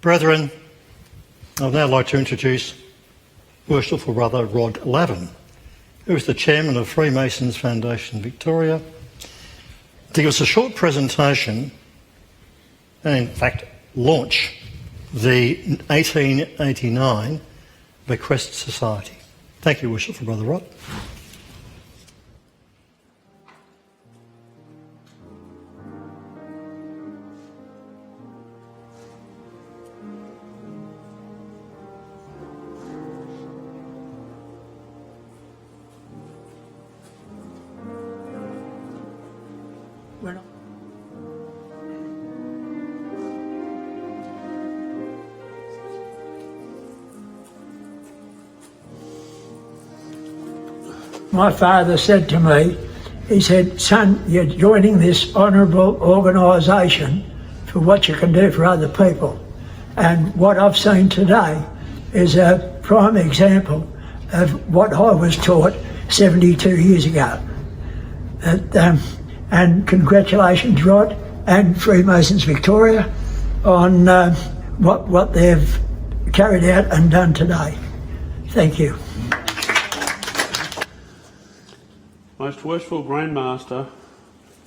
Brethren, I'd now like to introduce Worshipful Brother Rod Lavin, who is the Chairman of Freemasons Foundation Victoria, to give us a short presentation and in fact launch the 1889 Bequest Society. Thank you, Worshipful Brother Rod. My father said to me, he said, "Son, you're joining this honourable organisation for what you can do for other people." And what I've seen today is a prime example of what I was taught 72 years ago. And congratulations, Rod, and Freemasons Victoria on what they've carried out and done today. Thank you. Most worshipful Grandmaster,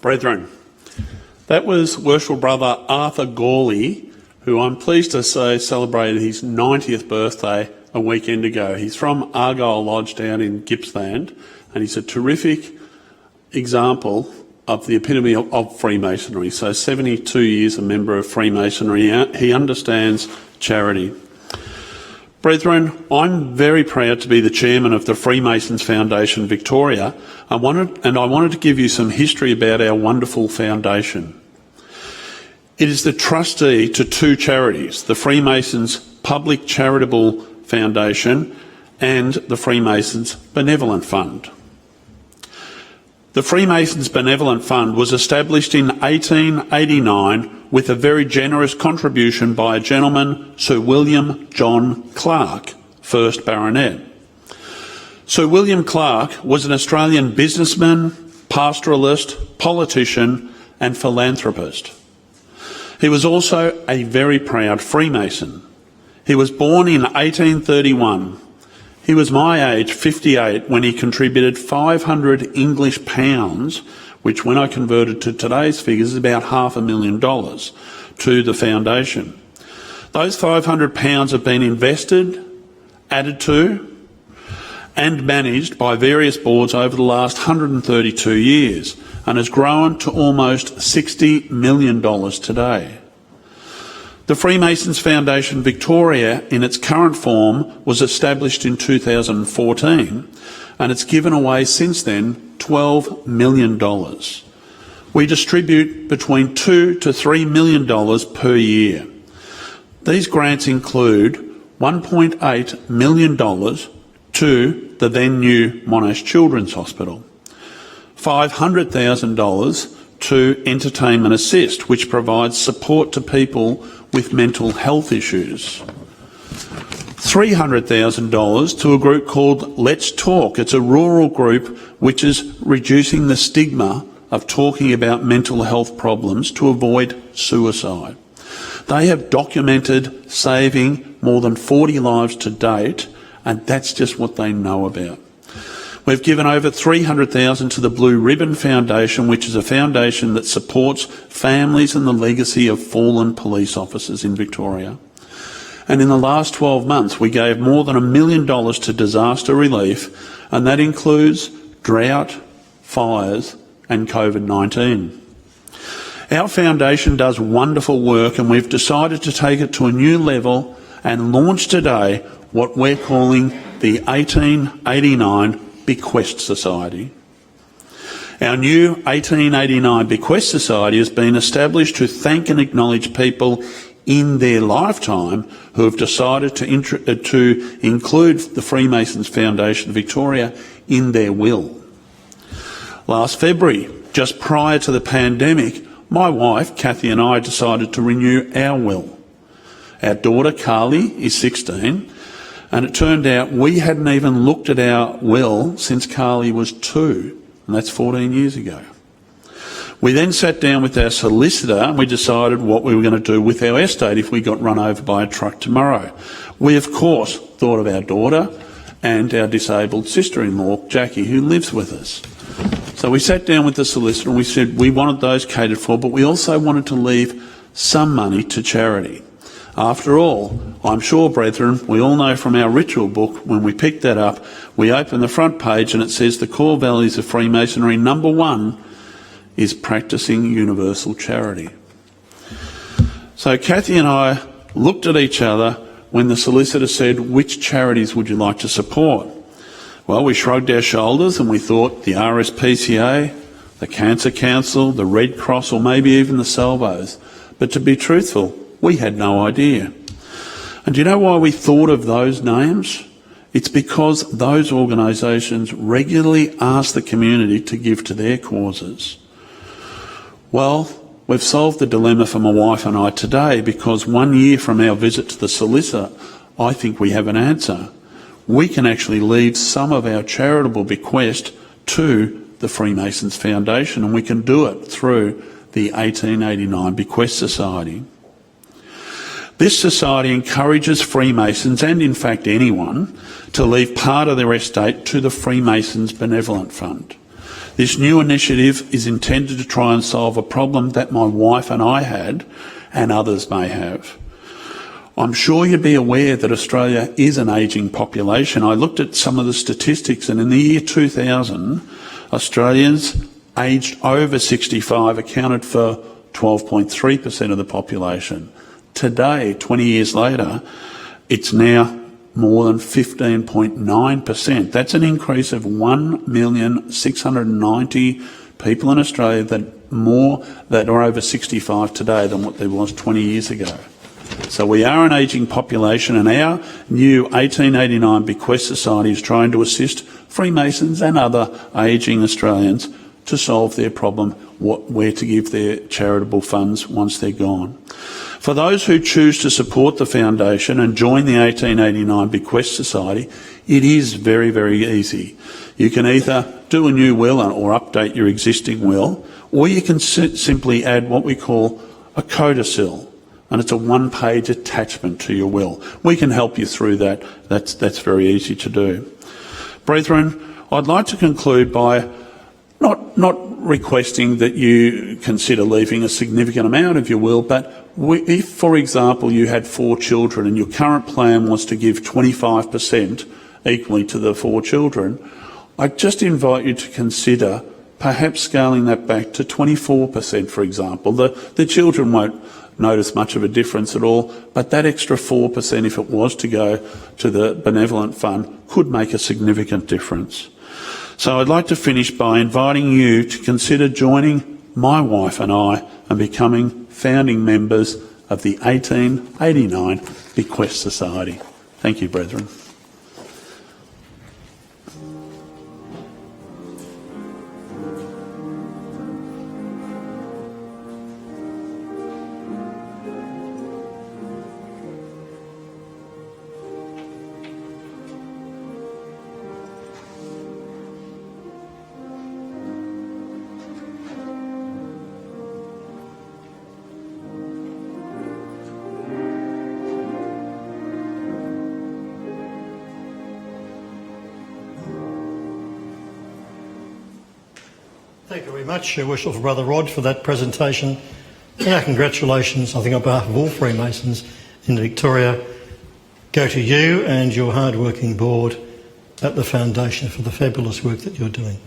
brethren, that was worshipful Brother Arthur Gawley, who I'm pleased to say celebrated his 90th birthday a weekend ago. He's from Argyle Lodge down in Gippsland, and he's a terrific example of the epitome of Freemasonry. So 72 years a member of Freemasonry, he understands charity. Brethren, I'm very proud to be the chairman of the Freemasons Foundation Victoria. I wanted to give you some history about our wonderful foundation. It is the trustee to two charities, the Freemasons Public Charitable Foundation and the Freemasons Benevolent Fund. The Freemasons Benevolent Fund was established in 1889 with a very generous contribution by a gentleman, Sir William John Clark, 1st Baronet. Sir William Clark was an Australian businessman, pastoralist, politician and philanthropist. He was also a very proud Freemason. He was born in 1831. He was my age, 58, when he contributed 500 English pounds, which when I converted to today's figures is about $500,000 to the foundation. Those 500 pounds have been invested, added to and managed by various boards over the last 132 years and has grown to almost $60 million today. The Freemasons Foundation Victoria, in its current form, was established in 2014 and it's given away since then $12 million. We distribute between $2 to $3 million per year. These grants include $1.8 million to the then new Monash Children's Hospital, $500,000 to Entertainment Assist, which provides support to people with mental health issues, $300,000 to a group called Let's Talk. It's a rural group which is reducing the stigma of talking about mental health problems to avoid suicide. They have documented saving more than 40 lives to date, and that's just what they know about. We've given over $300,000 to the Blue Ribbon Foundation, which is a foundation that supports families and the legacy of fallen police officers in Victoria. And in the last 12 months, we gave more than $1 million to disaster relief, and that includes drought, fires, and COVID-19. Our foundation does wonderful work, and we've decided to take it to a new level and launch today what we're calling the 1889 Bequest Society. Our new 1889 Bequest Society has been established to thank and acknowledge people in their lifetime who have decided to include the Freemasons Foundation Victoria in their will. Last February, just prior to the pandemic, my wife, Kathy, and I decided to renew our will. Our daughter, Carly, is 16, and it turned out we hadn't even looked at our will since Carly was 2, and that's 14 years ago. We then sat down with our solicitor and we decided what we were going to do with our estate if we got run over by a truck tomorrow. We, of course, thought of our daughter and our disabled sister-in-law, Jackie, who lives with us. So we sat down with the solicitor and we said we wanted those catered for, but we also wanted to leave some money to charity. After all, I'm sure, brethren, we all know from our ritual book, when we picked that up, we open the front page and it says the core values of Freemasonry, number 1 is practising universal charity. So Kathy and I looked at each other when the solicitor said, which charities would you like to support? Well, we shrugged our shoulders and we thought the RSPCA, the Cancer Council, the Red Cross, or maybe even the Salvos. But to be truthful, we had no idea. And do you know why we thought of those names? It's because those organisations regularly ask the community to give to their causes. Well, we've solved the dilemma for my wife and I today because 1 year from our visit to the solicitor, I think we have an answer. We can actually leave some of our charitable bequest to the Freemasons Foundation, and we can do it through the 1889 Bequest Society. This society encourages Freemasons, and in fact anyone, to leave part of their estate to the Freemasons Benevolent Fund. This new initiative is intended to try and solve a problem that my wife and I had, and others may have. I'm sure you'd be aware that Australia is an ageing population. I looked at some of the statistics, and in the year 2000, Australians aged over 65 accounted for 12.3% of the population. Today, 20 years later, it's now more than 15.9%. That's an increase of 1,690,000 people in Australia that are over 65 today than what there was 20 years ago. So we are an ageing population, and our new 1889 Bequest Society is trying to assist Freemasons and other ageing Australians to solve their problem, where to give their charitable funds once they're gone. For those who choose to support the foundation and join the 1889 Bequest Society, it is very, very easy. You can either do a new will or update your existing will, or you can simply add what we call a codicil, and it's a one-page attachment to your will. We can help you through that. That's very easy to do. Brethren, I'd like to conclude by not requesting that you consider leaving a significant amount of your will, but if, for example, you had 4 children and your current plan was to give 25% equally to the 4 children, I just invite you to consider perhaps scaling that back to 24%, for example. The children won't notice much of a difference at all, but that extra 4%, if it was to go to the benevolent fund, could make a significant difference. So I'd like to finish by inviting you to consider joining my wife and I and becoming founding members of the 1889 Bequest Society. Thank you, brethren. Thank you very much, Your Worship, Brother Rod, for that presentation. And our congratulations, I think, on behalf of all Freemasons in Victoria, go to you and your hard-working board at the Foundation for the fabulous work that you're doing.